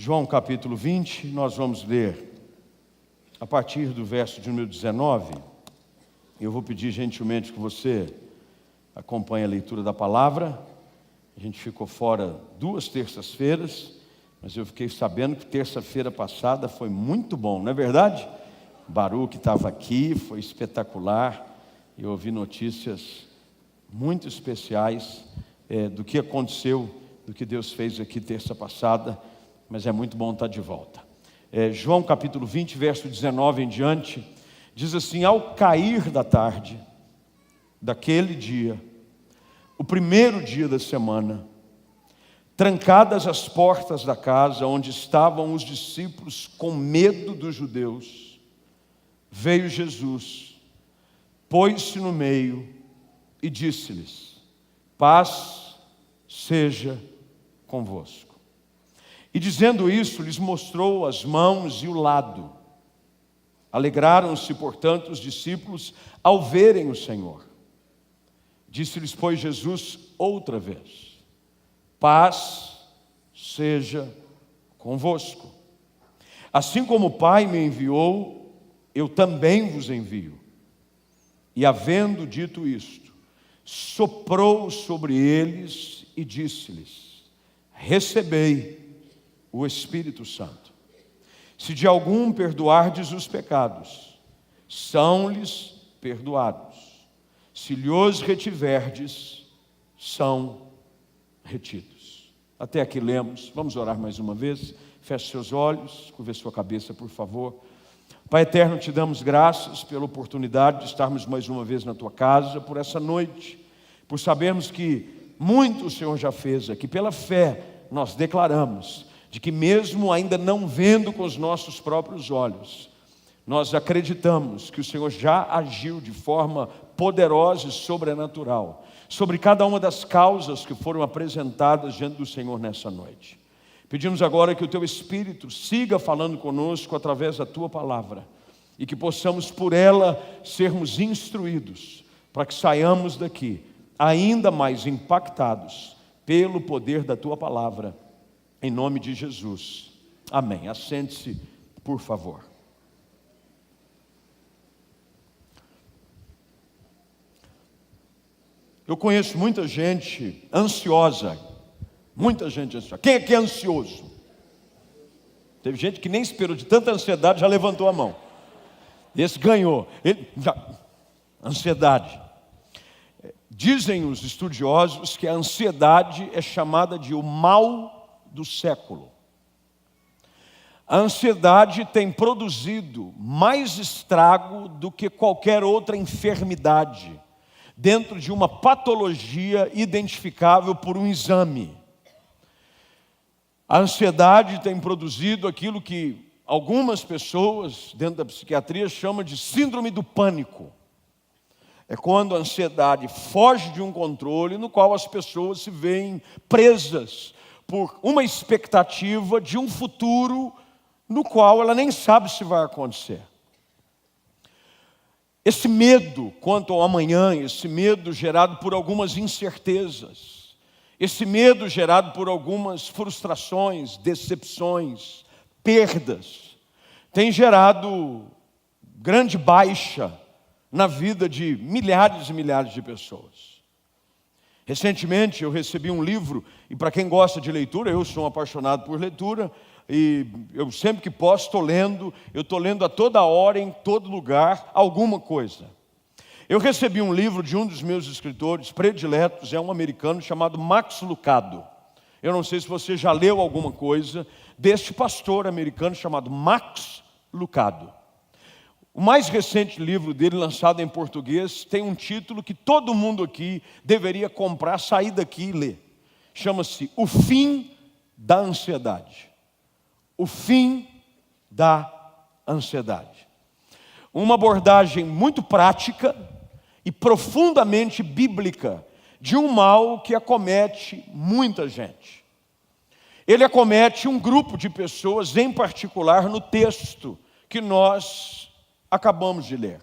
João capítulo 20, nós vamos ler a partir do verso de número 19. Eu vou pedir gentilmente que você acompanhe a leitura da palavra. A gente ficou fora 2 terças-feiras, mas eu fiquei sabendo que terça-feira passada foi muito bom, não é verdade? Baruch estava aqui, foi espetacular. Eu ouvi notícias muito especiais do que aconteceu, do que Deus fez aqui terça passada, mas é muito bom estar de volta. João capítulo 20, verso 19 em diante, diz assim: ao cair da tarde, daquele dia, o primeiro dia da semana, trancadas as portas da casa onde estavam os discípulos com medo dos judeus, veio Jesus, pôs-se no meio e disse-lhes: paz seja convosco. E dizendo isso, lhes mostrou as mãos e o lado. Alegraram-se, portanto, os discípulos ao verem o Senhor. Disse-lhes, pois, Jesus outra vez: paz seja convosco. Assim como o Pai me enviou, eu também vos envio. E havendo dito isto, soprou sobre eles e disse-lhes: recebei o Espírito Santo. Se de algum perdoardes os pecados, são-lhes perdoados. Se lhos retiverdes, são retidos. Até aqui lemos. Vamos orar mais uma vez. Feche seus olhos, curve sua cabeça, por favor. Pai eterno, te damos graças pela oportunidade de estarmos mais uma vez na tua casa, por essa noite, por sabermos que muito o Senhor já fez aqui. Pela fé nós declaramos de que mesmo ainda não vendo com os nossos próprios olhos, nós acreditamos que o Senhor já agiu de forma poderosa e sobrenatural sobre cada uma das causas que foram apresentadas diante do Senhor nessa noite. Pedimos agora que o teu Espírito siga falando conosco através da tua palavra e que possamos por ela sermos instruídos para que saiamos daqui ainda mais impactados pelo poder da tua palavra. Em nome de Jesus. Amém. Assente-se, por favor. Eu conheço muita gente ansiosa. Muita gente ansiosa. Quem é que é ansioso? Teve gente que nem esperou, de tanta ansiedade já levantou a mão. Esse ganhou. Ansiedade. Dizem os estudiosos que a ansiedade é chamada de o mal do século. A ansiedade tem produzido mais estrago do que qualquer outra enfermidade dentro de uma patologia identificável por um exame. A ansiedade tem produzido aquilo que algumas pessoas dentro da psiquiatria chamam de síndrome do pânico. É quando a ansiedade foge de um controle no qual as pessoas se veem presas por uma expectativa de um futuro no qual ela nem sabe se vai acontecer. Esse medo quanto ao amanhã, esse medo gerado por algumas incertezas, esse medo gerado por algumas frustrações, decepções, perdas, tem gerado grande baixa na vida de milhares e milhares de pessoas. Recentemente eu recebi um livro, e para quem gosta de leitura, eu sou um apaixonado por leitura, e eu sempre que posso estou lendo, eu estou lendo a toda hora, em todo lugar, alguma coisa. Eu recebi um livro de um dos meus escritores prediletos, é um americano chamado Max Lucado. Eu não sei se você já leu alguma coisa deste pastor americano chamado Max Lucado. O mais recente livro dele, lançado em português, tem um título que todo mundo aqui deveria comprar, sair daqui e ler. Chama-se O Fim da Ansiedade. O Fim da Ansiedade. Uma abordagem muito prática e profundamente bíblica de um mal que acomete muita gente. Ele acomete um grupo de pessoas, em particular no texto que nós acabamos de ler.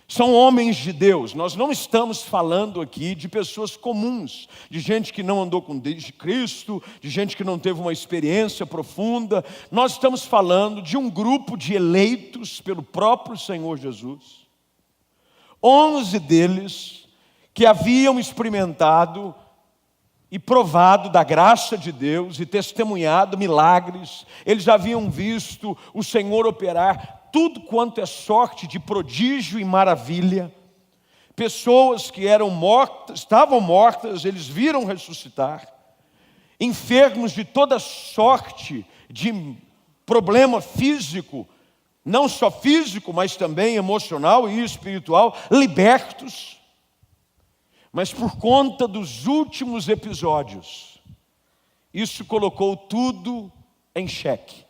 São homens de Deus. Nós não estamos falando aqui de pessoas comuns, de gente que não andou com Cristo, de gente que não teve uma experiência profunda. Nós estamos falando de um grupo de eleitos pelo próprio Senhor Jesus. 11 deles que haviam experimentado e provado da graça de Deus e testemunhado milagres. Eles haviam visto o Senhor operar tudo quanto é sorte de prodígio e maravilha. Pessoas que eram mortas, estavam mortas, eles viram ressuscitar. Enfermos de toda sorte de problema físico, não só físico, mas também emocional e espiritual, libertos. Mas por conta dos últimos episódios, isso colocou tudo em xeque.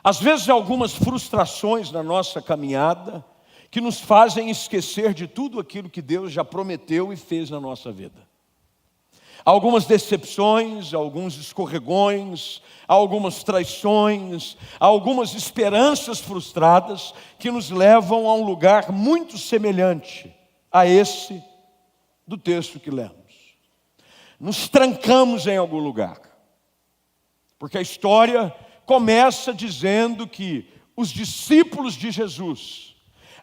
Às vezes há algumas frustrações na nossa caminhada que nos fazem esquecer de tudo aquilo que Deus já prometeu e fez na nossa vida. Há algumas decepções, alguns escorregões, há algumas traições, há algumas esperanças frustradas que nos levam a um lugar muito semelhante a esse do texto que lemos. Nos trancamos em algum lugar, porque a história começa dizendo que os discípulos de Jesus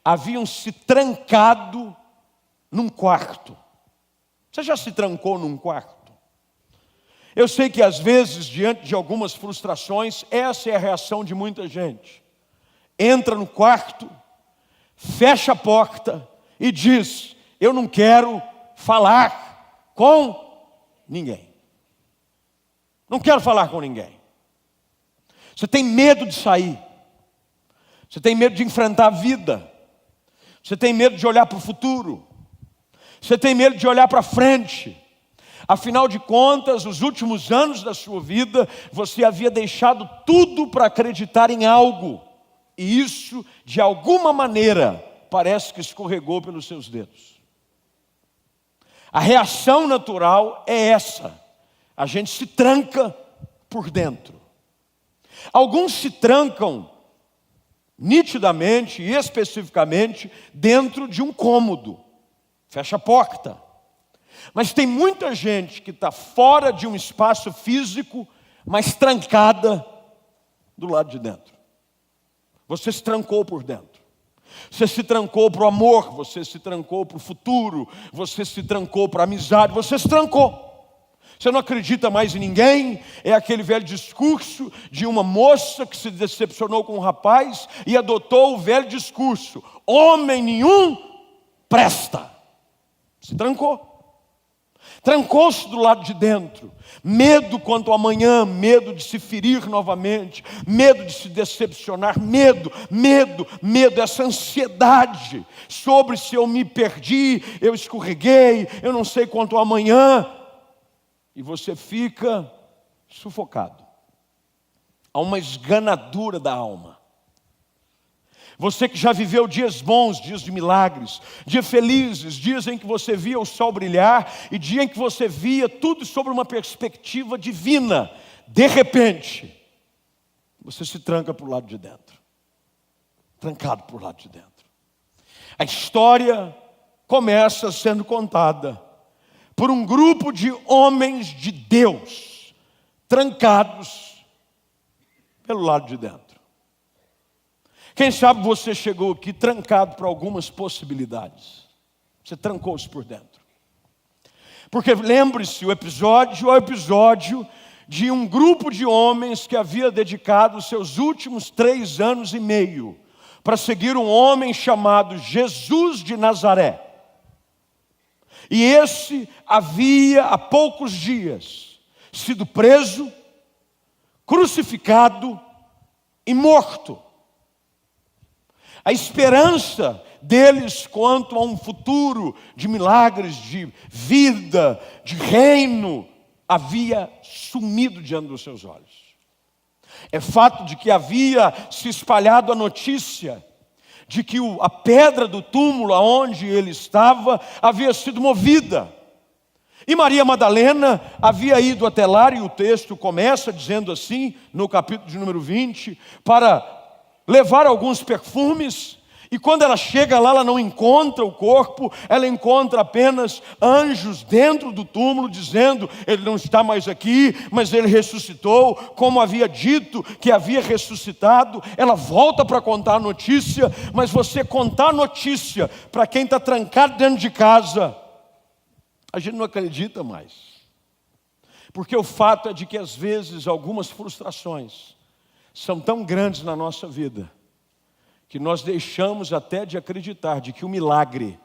haviam se trancado num quarto. Você já se trancou num quarto? Eu sei que às vezes, diante de algumas frustrações, essa é a reação de muita gente. Entra no quarto, fecha a porta e diz: eu não quero falar com ninguém. Não quero falar com ninguém. Você tem medo de sair. Você tem medo de enfrentar a vida. Você tem medo de olhar para o futuro. Você tem medo de olhar para frente. Afinal de contas, os últimos anos da sua vida, você havia deixado tudo para acreditar em algo. E isso, de alguma maneira, parece que escorregou pelos seus dedos. A reação natural é essa. A gente se tranca por dentro. Alguns se trancam nitidamente e especificamente dentro de um cômodo. Fecha a porta. Mas tem muita gente que está fora de um espaço físico, mas trancada do lado de dentro. Você se trancou por dentro. Você se trancou para o amor, você se trancou para o futuro, você se trancou para a amizade, você se trancou. Você não acredita mais em ninguém. É aquele velho discurso de uma moça que se decepcionou com um rapaz e adotou o velho discurso: homem nenhum presta. Se trancou. Trancou-se do lado de dentro. Medo quanto ao amanhã, medo de se ferir novamente, medo de se decepcionar, medo, essa ansiedade sobre se eu me perdi, eu escorreguei, eu não sei quanto ao amanhã. E você fica sufocado. Há uma esganadura da alma. Você que já viveu dias bons, dias de milagres, dias felizes, dias em que você via o sol brilhar e dia em que você via tudo sobre uma perspectiva divina. De repente, você se tranca para o lado de dentro. Trancado para o lado de dentro. A história começa sendo contada por um grupo de homens de Deus, trancados pelo lado de dentro. Quem sabe você chegou aqui trancado para algumas possibilidades. Você trancou-se por dentro. Porque lembre-se, o episódio é o episódio de um grupo de homens que havia dedicado os seus últimos 3 anos e meio para seguir um homem chamado Jesus de Nazaré. E esse havia há poucos dias sido preso, crucificado e morto. A esperança deles quanto a um futuro de milagres, de vida, de reino, havia sumido diante dos seus olhos. É fato de que havia se espalhado a notícia de que a pedra do túmulo onde ele estava havia sido movida. E Maria Madalena havia ido até lá, e o texto começa dizendo assim, no capítulo de número 20, para levar alguns perfumes, E quando ela chega lá, ela não encontra o corpo, ela encontra apenas anjos dentro do túmulo, dizendo: ele não está mais aqui, mas ele ressuscitou, como havia dito que havia ressuscitado. Ela volta para contar a notícia, mas você contar a notícia para quem está trancado dentro de casa, a gente não acredita mais. Porque o fato é de que às vezes algumas frustrações são tão grandes na nossa vida, que nós deixamos até de acreditar de que o milagre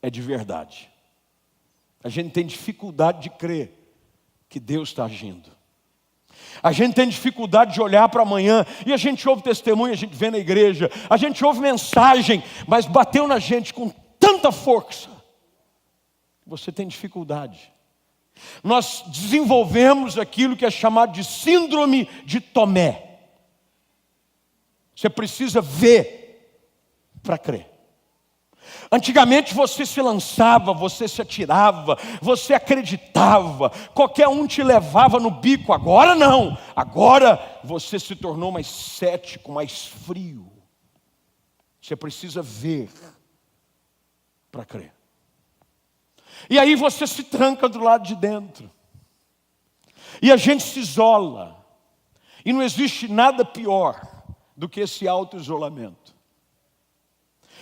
é de verdade. A gente tem dificuldade de crer que Deus está agindo. A gente tem dificuldade de olhar para amanhã, e a gente ouve testemunho, a gente vê na igreja, a gente ouve mensagem, mas bateu na gente com tanta força, você tem dificuldade. Nós desenvolvemos aquilo que é chamado de síndrome de Tomé. Você precisa ver para crer. Antigamente você se lançava, você se atirava, você acreditava, qualquer um te levava no bico. Agora não, agora você se tornou mais cético, mais frio. Você precisa ver para crer. E aí você se tranca do lado de dentro. E a gente se isola. E não existe nada pior do que esse auto-isolamento.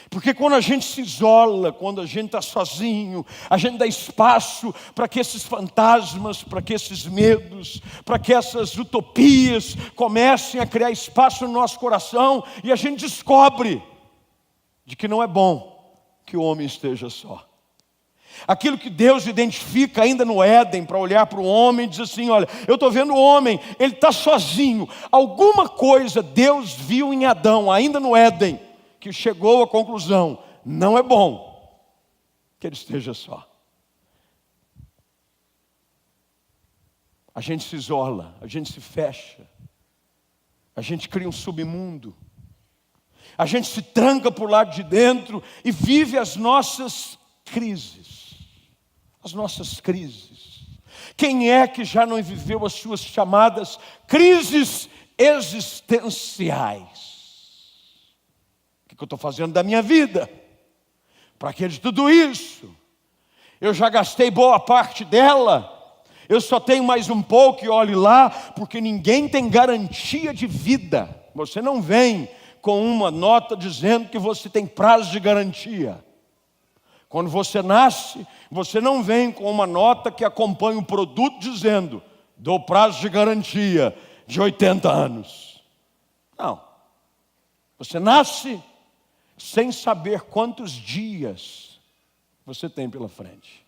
Porque quando a gente se isola, quando a gente está sozinho, a gente dá espaço para que esses fantasmas, para que esses medos, para que essas utopias comecem a criar espaço no nosso coração, e a gente descobre de que não é bom que o homem esteja só. Aquilo que Deus identifica ainda no Éden, para olhar para o homem e dizer assim: olha, eu estou vendo o homem, ele está sozinho. Alguma coisa Deus viu em Adão, ainda no Éden, que chegou à conclusão: não é bom que ele esteja só. A gente se isola, a gente se fecha, a gente cria um submundo, a gente se tranca por lado de dentro e vive as nossas crises. As nossas crises. Quem é que já não viveu as suas chamadas crises existenciais? O que eu estou fazendo da minha vida? Para que de tudo isso? Eu já gastei boa parte dela, eu só tenho mais um pouco e olhe lá, porque ninguém tem garantia de vida. Você não vem com uma nota dizendo que você tem prazo de garantia. Quando você nasce, você não vem com uma nota que acompanha o produto dizendo: dou prazo de garantia de 80 anos. Não. Você nasce sem saber quantos dias você tem pela frente.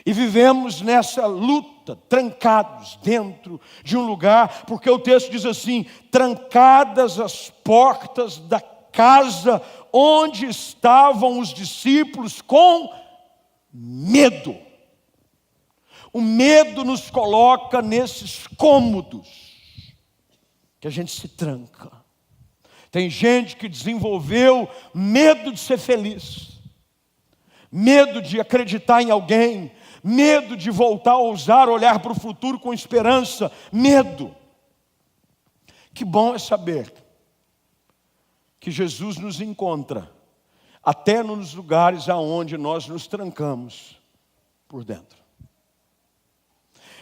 E vivemos nessa luta, trancados dentro de um lugar, porque o texto diz assim: trancadas as portas da casa onde estavam os discípulos com medo. O medo nos coloca nesses cômodos que a gente se tranca. Tem gente que desenvolveu medo de ser feliz, medo de acreditar em alguém, medo de voltar a ousar olhar para o futuro com esperança, medo. Que bom é saber que Jesus nos encontra até nos lugares aonde nós nos trancamos por dentro.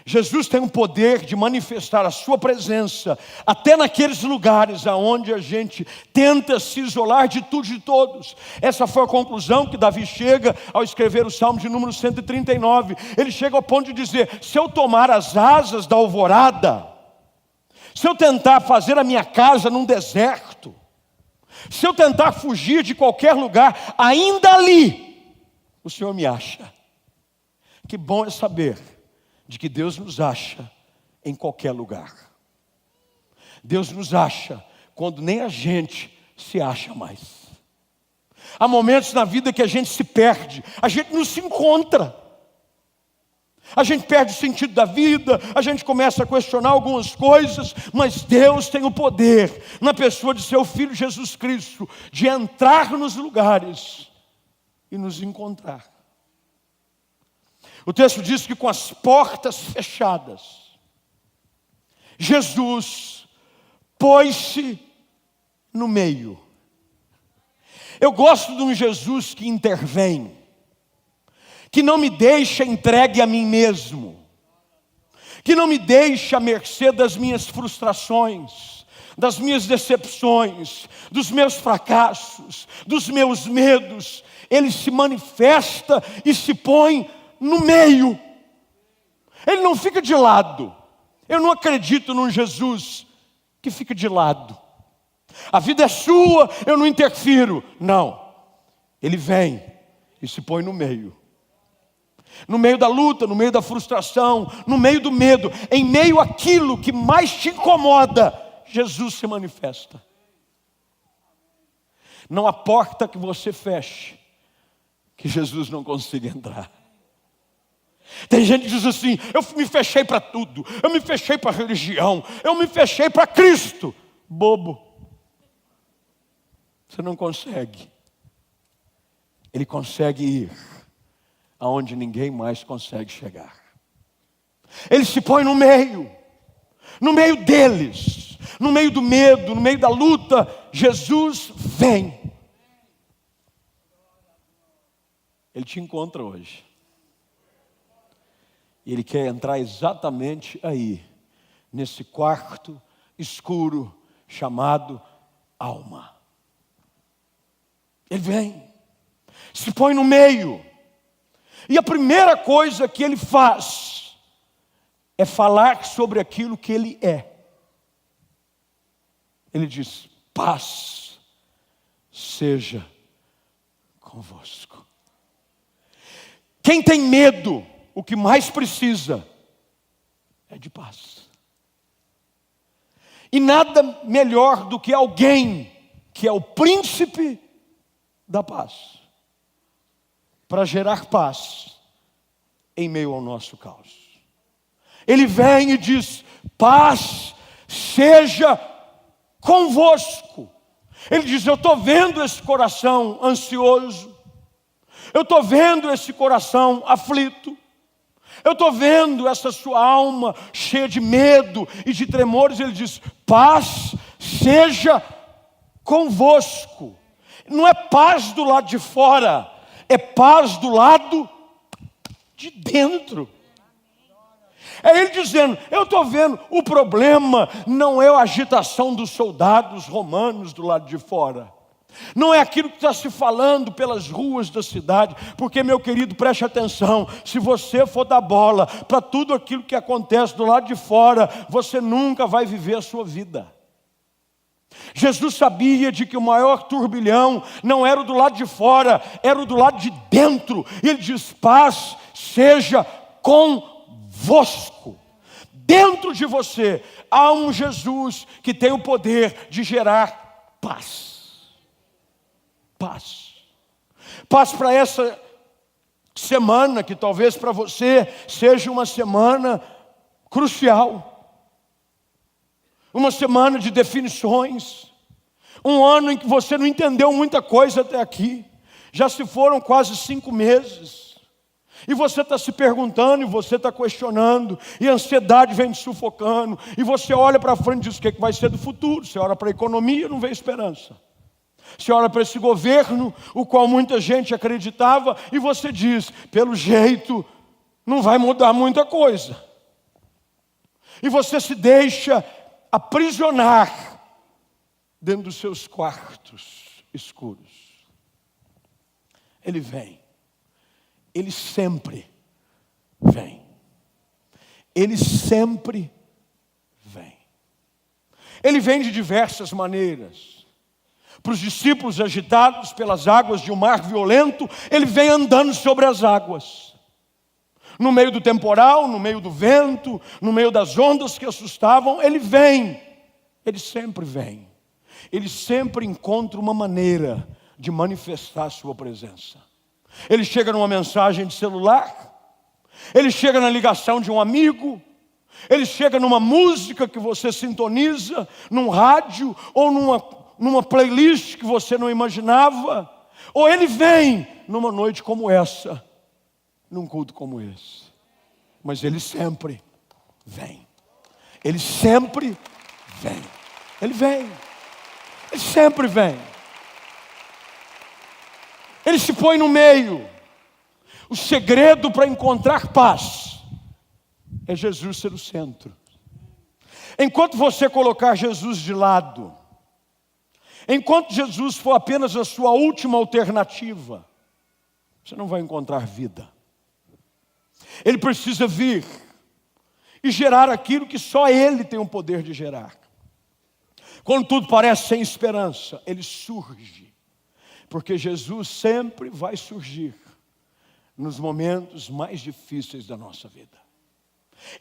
Jesus tem o poder de manifestar a sua presença até naqueles lugares aonde a gente tenta se isolar de tudo e de todos. Essa foi a conclusão que Davi chega ao escrever o Salmo de número 139. Ele chega ao ponto de dizer: se eu tomar as asas da alvorada, se eu tentar fazer a minha casa num deserto, se eu tentar fugir de qualquer lugar, ainda ali o Senhor me acha. Que bom é saber de que Deus nos acha em qualquer lugar. Deus nos acha quando nem a gente se acha mais. Há momentos na vida que a gente se perde, a gente não se encontra. A gente perde o sentido da vida, a gente começa a questionar algumas coisas, mas Deus tem o poder, na pessoa de seu Filho Jesus Cristo, de entrar nos lugares e nos encontrar. O texto diz que com as portas fechadas, Jesus pôs-se no meio Eu gosto de um Jesus que intervém, que não me deixa entregue a mim mesmo, que não me deixa à mercê das minhas frustrações, das minhas decepções, dos meus fracassos, dos meus medos. Ele se manifesta e se põe no meio. Ele não fica de lado. Eu não acredito num Jesus que fica de lado. A vida é sua, eu não interfiro. Não. Ele vem e se põe no meio. No meio da luta, no meio da frustração, no meio do medo, em meio àquilo que mais te incomoda, Jesus se manifesta. Não há porta que você feche que Jesus não consiga entrar. Tem gente que diz assim: eu me fechei para tudo, eu me fechei para a religião, eu me fechei para Cristo. Bobo. Você não consegue. Ele consegue ir aonde ninguém mais consegue chegar. Ele se põe no meio deles, no meio do medo, no meio da luta. Jesus vem. Ele te encontra hoje. E Ele quer entrar exatamente aí, nesse quarto escuro chamado alma. Ele vem, se põe no meio. E a primeira coisa que Ele faz é falar sobre aquilo que Ele é. Ele diz: paz seja convosco. Quem tem medo, o que mais precisa é de paz. E nada melhor do que alguém que é o príncipe da paz, para gerar paz em meio ao nosso caos. Ele vem e diz: paz seja convosco. Ele diz: eu estou vendo esse coração ansioso, eu estou vendo esse coração aflito, eu estou vendo essa sua alma cheia de medo e de tremores. Ele diz: paz seja convosco. Não é paz do lado de fora, é paz do lado de dentro. É Ele dizendo: eu estou vendo, o problema não é a agitação dos soldados romanos do lado de fora. Não é aquilo que está se falando pelas ruas da cidade. Porque, meu querido, preste atenção. Se você for dar bola para tudo aquilo que acontece do lado de fora, você nunca vai viver a sua vida. Jesus sabia de que o maior turbilhão não era o do lado de fora, era o do lado de dentro. E Ele diz: paz seja convosco. Dentro de você há um Jesus que tem o poder de gerar paz. Paz. Paz para essa semana, que talvez para você seja uma semana crucial. Uma semana de definições. Um ano em que você não entendeu muita coisa até aqui. Já se foram quase 5 meses. E você está se perguntando, e você está questionando, e a ansiedade vem te sufocando. E você olha para frente e diz: o que vai ser do futuro? Você olha para a economia e não vê esperança. Você olha para esse governo, o qual muita gente acreditava, e você diz: pelo jeito, não vai mudar muita coisa. E você se deixa aprisionar dentro dos seus quartos escuros. Ele vem. Ele sempre vem. Ele sempre vem. Ele vem de diversas maneiras. Para os discípulos agitados pelas águas de um mar violento, Ele vem andando sobre as águas. No meio do temporal, no meio do vento, no meio das ondas que assustavam, Ele vem. Ele sempre vem. Ele sempre encontra uma maneira de manifestar a sua presença. Ele chega numa mensagem de celular, Ele chega na ligação de um amigo, Ele chega numa música que você sintoniza, num rádio, ou numa playlist que você não imaginava. Ou Ele vem numa noite como essa, num culto como esse. Mas Ele sempre vem. Ele sempre vem. Ele vem. Ele sempre vem. Ele se põe no meio. O segredo para encontrar paz é Jesus ser o centro. Enquanto você colocar Jesus de lado, enquanto Jesus for apenas a sua última alternativa, você não vai encontrar vida. Ele precisa vir e gerar aquilo que só Ele tem o poder de gerar. Quando tudo parece sem esperança, Ele surge. Porque Jesus sempre vai surgir nos momentos mais difíceis da nossa vida.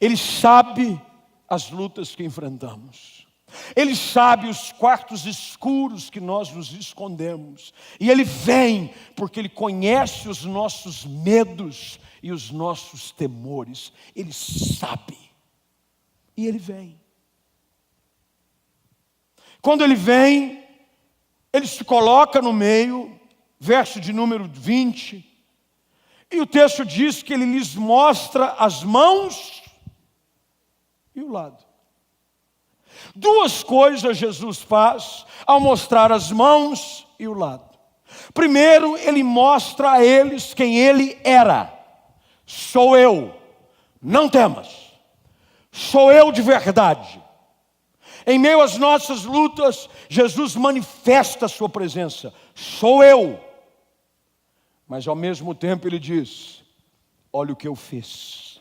Ele sabe as lutas que enfrentamos. Ele sabe os quartos escuros que nós nos escondemos. E Ele vem porque Ele conhece os nossos medos e os nossos temores. Ele sabe. E Ele vem. Quando Ele vem, Ele se coloca no meio, verso de número 20. E o texto diz que Ele lhes mostra as mãos e o lado. Duas coisas Jesus faz ao mostrar as mãos e o lado. Primeiro, Ele mostra a eles quem Ele era. Sou eu, não temas. Sou eu de verdade. Em meio às nossas lutas, Jesus manifesta a sua presença. Sou eu. Mas ao mesmo tempo Ele diz, olha o que eu fiz.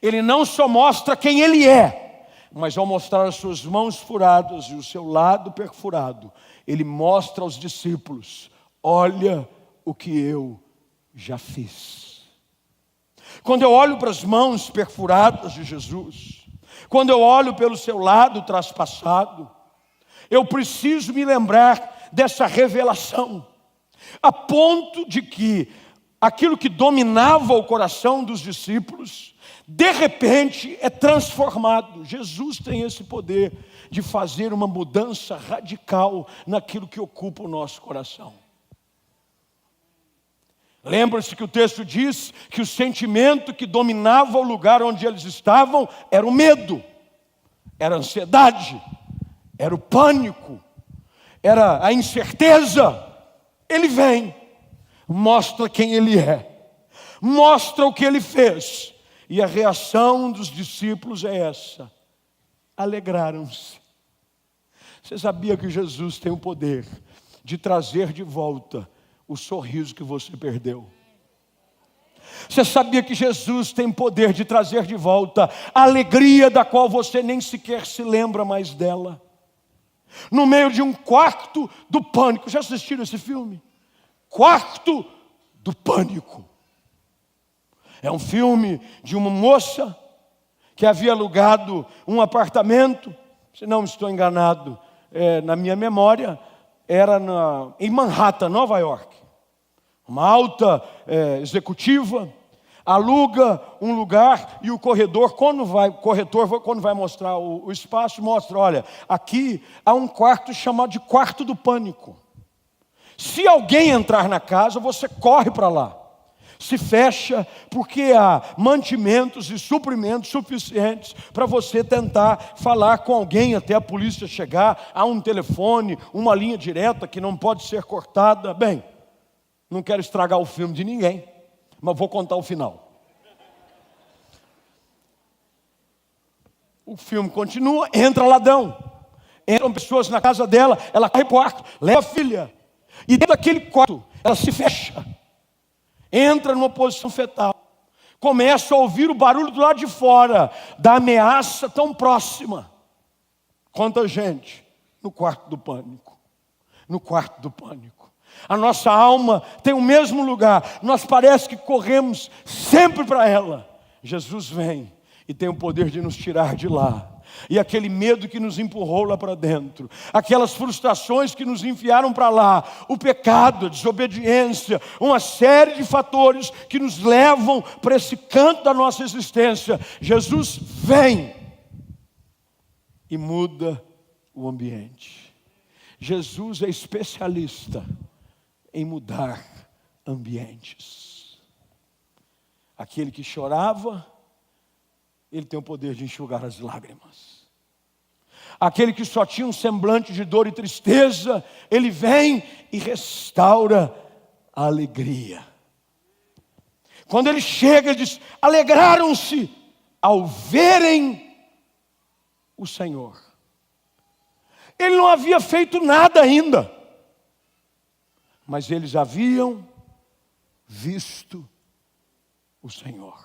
Ele não só mostra quem Ele é, mas ao mostrar as suas mãos furadas e o seu lado perfurado, Ele mostra aos discípulos, olha o que eu já fiz. Quando eu olho para as mãos perfuradas de Jesus, quando eu olho pelo seu lado traspassado, eu preciso me lembrar dessa revelação, a ponto de que aquilo que dominava o coração dos discípulos, de repente é transformado. Jesus tem esse poder de fazer uma mudança radical naquilo que ocupa o nosso coração. Lembra-se que o texto diz que o sentimento que dominava o lugar onde eles estavam era o medo, era a ansiedade, era o pânico, era a incerteza. Ele vem, mostra quem Ele é, mostra o que Ele fez. E a reação dos discípulos é essa: alegraram-se. Você sabia que Jesus tem o poder de trazer de volta o sorriso que você perdeu? Você sabia que Jesus tem poder de trazer de volta a alegria da qual você nem sequer se lembra mais dela? No meio de um quarto do pânico. Já assistiram esse filme? Quarto do Pânico. É um filme de uma moça que havia alugado um apartamento, se não estou enganado, na minha memória, era em Manhattan, Nova York. Uma alta executiva aluga um lugar e o corretor, quando vai mostrar o espaço, mostra, olha, aqui há um quarto chamado de quarto do pânico. Se alguém entrar na casa, você corre para lá. Se fecha, porque há mantimentos e suprimentos suficientes para você tentar falar com alguém até a polícia chegar. Há um telefone, uma linha direta que não pode ser cortada. Bem, não quero estragar o filme de ninguém, mas vou contar o final. O filme continua, entra ladrão. Entram pessoas na casa dela, ela corre para o quarto, leva a filha. E dentro daquele quarto, ela se fecha. Entra numa posição fetal. Começa a ouvir o barulho do lado de fora, da ameaça tão próxima. Quanta gente no quarto do pânico. No quarto do pânico. A nossa alma tem o mesmo lugar. Nós parece que corremos sempre para ela. Jesus vem e tem o poder de nos tirar de lá. E aquele medo que nos empurrou lá para dentro, aquelas frustrações que nos enfiaram para lá, o pecado, a desobediência, uma série de fatores que nos levam para esse canto da nossa existência. Jesus vem e muda o ambiente. Jesus é especialista em mudar ambientes. Aquele que chorava, Ele tem o poder de enxugar as lágrimas. Aquele que só tinha um semblante de dor e tristeza, Ele vem e restaura a alegria. Quando ele chega, ele diz: alegraram-se ao verem o Senhor. Ele não havia feito nada ainda, mas eles haviam visto o Senhor.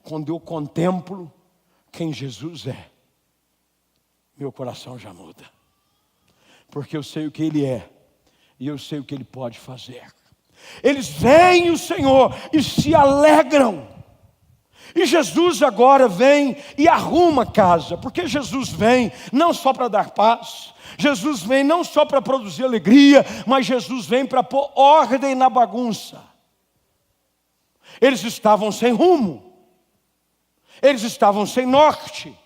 Quando eu contemplo quem Jesus é, meu coração já muda, porque eu sei o que Ele é e eu sei o que Ele pode fazer. Eles veem o Senhor e se alegram. E Jesus agora vem e arruma a casa, porque Jesus vem não só para dar paz, Jesus vem não só para produzir alegria, mas Jesus vem para pôr ordem na bagunça. Eles estavam sem rumo, eles estavam sem norte,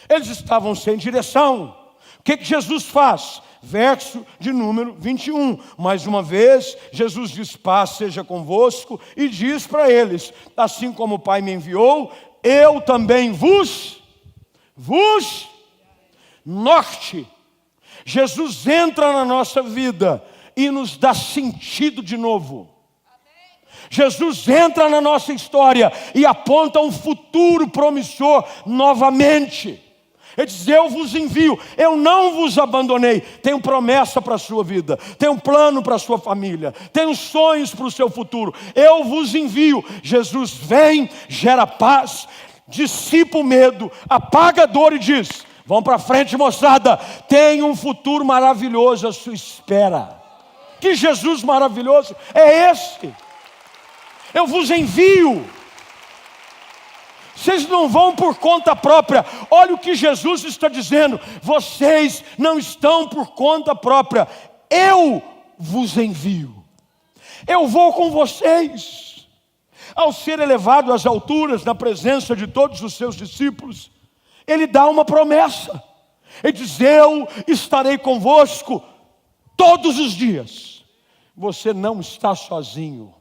eles estavam sem direção. O que Jesus faz? Verso de número 21. Mais uma vez, Jesus diz: paz seja convosco, e diz para eles: assim como o Pai me enviou, eu também vos norte. Jesus entra na nossa vida e nos dá sentido de novo. Jesus entra na nossa história e aponta um futuro promissor novamente. Ele diz: eu vos envio, eu não vos abandonei. Tenho promessa para a sua vida, tenho um plano para a sua família, tenho sonhos para o seu futuro. Eu vos envio. Jesus vem, gera paz, dissipa o medo, apaga a dor e diz: vão para frente, moçada, tem um futuro maravilhoso à sua espera. Que Jesus maravilhoso é esse? Eu vos envio. Vocês não vão por conta própria. Olha o que Jesus está dizendo: vocês não estão por conta própria, eu vos envio. Eu vou com vocês. Ao ser elevado às alturas, na presença de todos os seus discípulos, ele dá uma promessa. Ele diz: eu estarei convosco todos os dias. Você não está sozinho.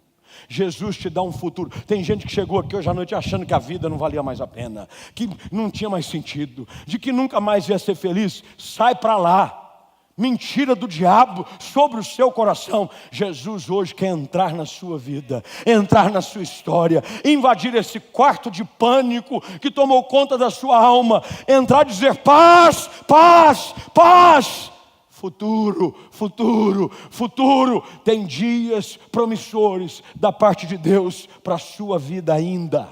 Jesus te dá um futuro. Tem gente que chegou aqui hoje à noite achando que a vida não valia mais a pena, que não tinha mais sentido, de que nunca mais ia ser feliz. Sai para lá. Mentira do diabo sobre o seu coração. Jesus hoje quer entrar na sua vida, entrar na sua história, invadir esse quarto de pânico que tomou conta da sua alma, entrar e dizer: paz, paz, paz. Futuro, futuro, futuro. Tem dias promissores da parte de Deus para a sua vida ainda.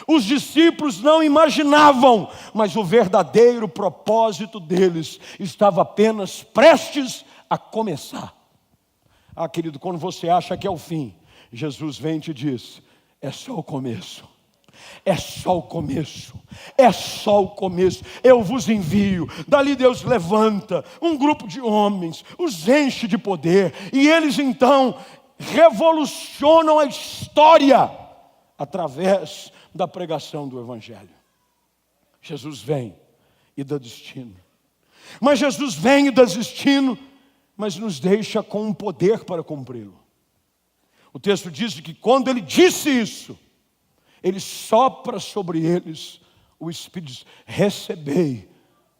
Os discípulos não imaginavam, mas o verdadeiro propósito deles estava apenas prestes a começar. Ah, querido, quando você acha que é o fim, Jesus vem e te diz: é só o começo. É só o começo, é só o começo. Eu vos envio. Dali Deus levanta um grupo de homens, os enche de poder, e eles então revolucionam a história através da pregação do Evangelho. Jesus vem e dá destino. Mas Jesus vem e dá destino, mas nos deixa com um poder para cumpri-lo. O texto diz que quando ele disse isso, ele sopra sobre eles o Espírito, diz: recebei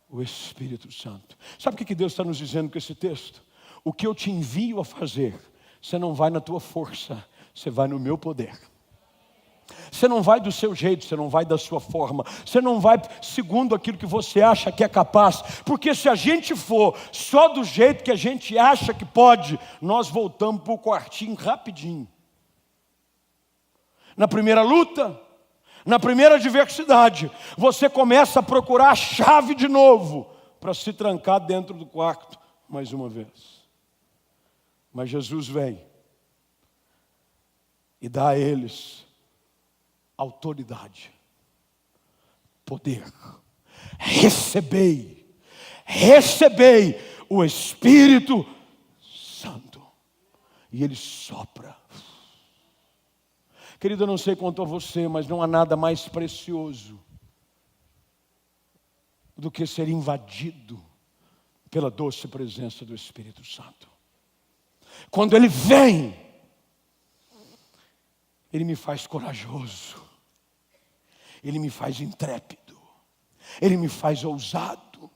o Espírito Santo. Sabe o que Deus está nos dizendo com esse texto? O que eu te envio a fazer, você não vai na tua força, você vai no meu poder. Você não vai do seu jeito, você não vai da sua forma, você não vai segundo aquilo que você acha que é capaz, porque se a gente for só do jeito que a gente acha que pode, nós voltamos para o quartinho rapidinho. Na primeira luta, na primeira adversidade, você começa a procurar a chave de novo para se trancar dentro do quarto mais uma vez. Mas Jesus vem e dá a eles autoridade, poder. Recebei o Espírito Santo. E ele sopra. Querido, eu não sei quanto a você, mas não há nada mais precioso do que ser invadido pela doce presença do Espírito Santo. Quando ele vem, ele me faz corajoso, ele me faz intrépido, ele me faz ousado.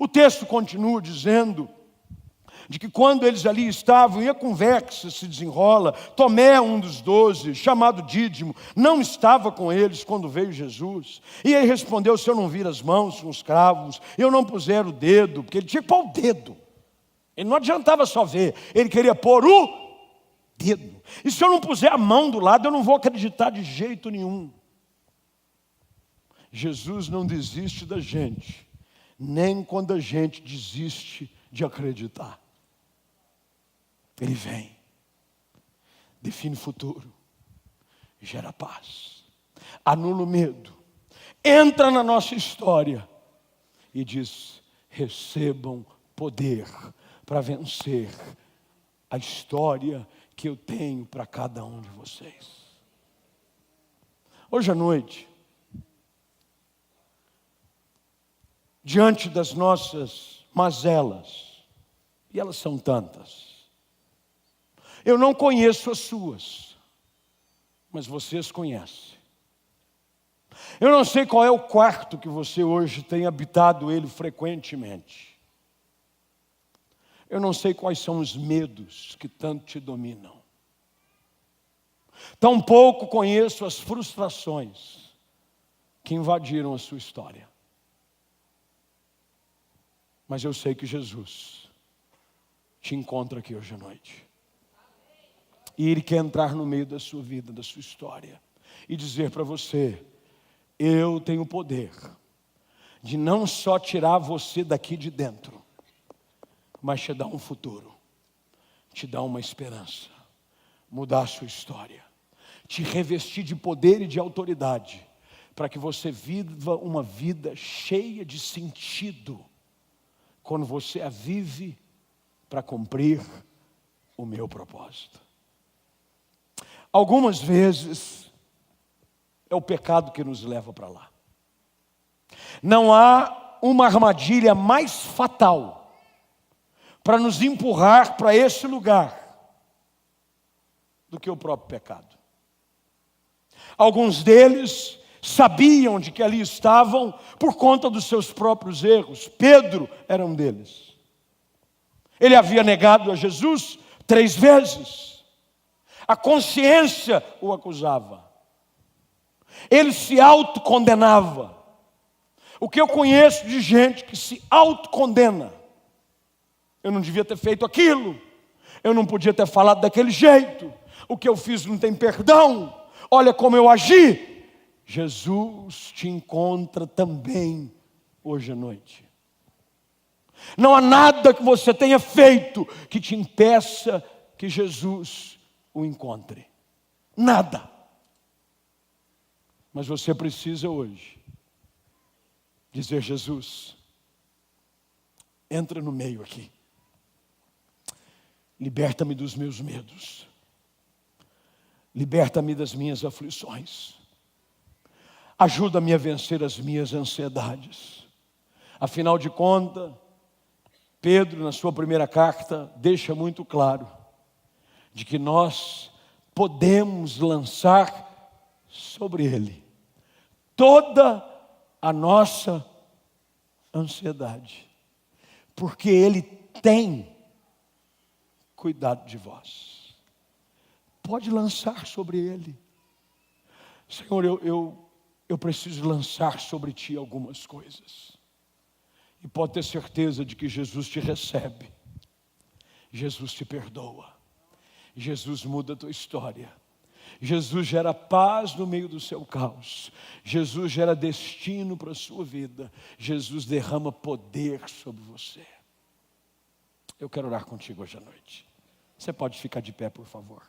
O texto continua dizendo de que quando eles ali estavam, e a conversa se desenrola, Tomé, um dos 12, chamado Dídimo, não estava com eles quando veio Jesus. E ele respondeu: se eu não vir as mãos com os cravos, eu não puser o dedo, porque ele tinha que pôr o dedo. Ele não adiantava só ver, ele queria pôr o dedo. E se eu não puser a mão do lado, eu não vou acreditar de jeito nenhum. Jesus não desiste da gente, nem quando a gente desiste de acreditar. Ele vem, define o futuro, gera paz, anula o medo, entra na nossa história e diz: recebam poder para vencer a história que eu tenho para cada um de vocês. Hoje à noite, diante das nossas mazelas, e elas são tantas, eu não conheço as suas, mas vocês conhecem. Eu não sei qual é o quarto que você hoje tem habitado ele frequentemente. Eu não sei quais são os medos que tanto te dominam. Tampouco conheço as frustrações que invadiram a sua história. Mas eu sei que Jesus te encontra aqui hoje à noite. E Ele quer entrar no meio da sua vida, da sua história, e dizer para você: eu tenho o poder de não só tirar você daqui de dentro, mas te dar um futuro, te dar uma esperança, mudar a sua história, te revestir de poder e de autoridade, para que você viva uma vida cheia de sentido, quando você a vive para cumprir o meu propósito. Algumas vezes é o pecado que nos leva para lá. Não há uma armadilha mais fatal para nos empurrar para esse lugar do que o próprio pecado. Alguns deles sabiam de que ali estavam por conta dos seus próprios erros. Pedro era um deles. Ele havia negado a Jesus 3 vezes. A consciência o acusava. Ele se autocondenava. O que eu conheço de gente que se autocondena: eu não devia ter feito aquilo, eu não podia ter falado daquele jeito, o que eu fiz não tem perdão, olha como eu agi. Jesus te encontra também hoje à noite. Não há nada que você tenha feito que te impeça que Jesus o encontre. Nada. Mas você precisa hoje dizer: Jesus, entra no meio aqui. Liberta-me dos meus medos. Liberta-me das minhas aflições. Ajuda-me a vencer as minhas ansiedades. Afinal de contas, Pedro, na sua primeira carta, deixa muito claro de que nós podemos lançar sobre Ele toda a nossa ansiedade, porque Ele tem cuidado de vós. Pode lançar sobre Ele. Senhor, eu preciso lançar sobre Ti algumas coisas. E pode ter certeza de que Jesus te recebe. Jesus te perdoa. Jesus muda a tua história. Jesus gera paz no meio do seu caos. Jesus gera destino para a sua vida. Jesus derrama poder sobre você. Eu quero orar contigo hoje à noite. Você pode ficar de pé, por favor.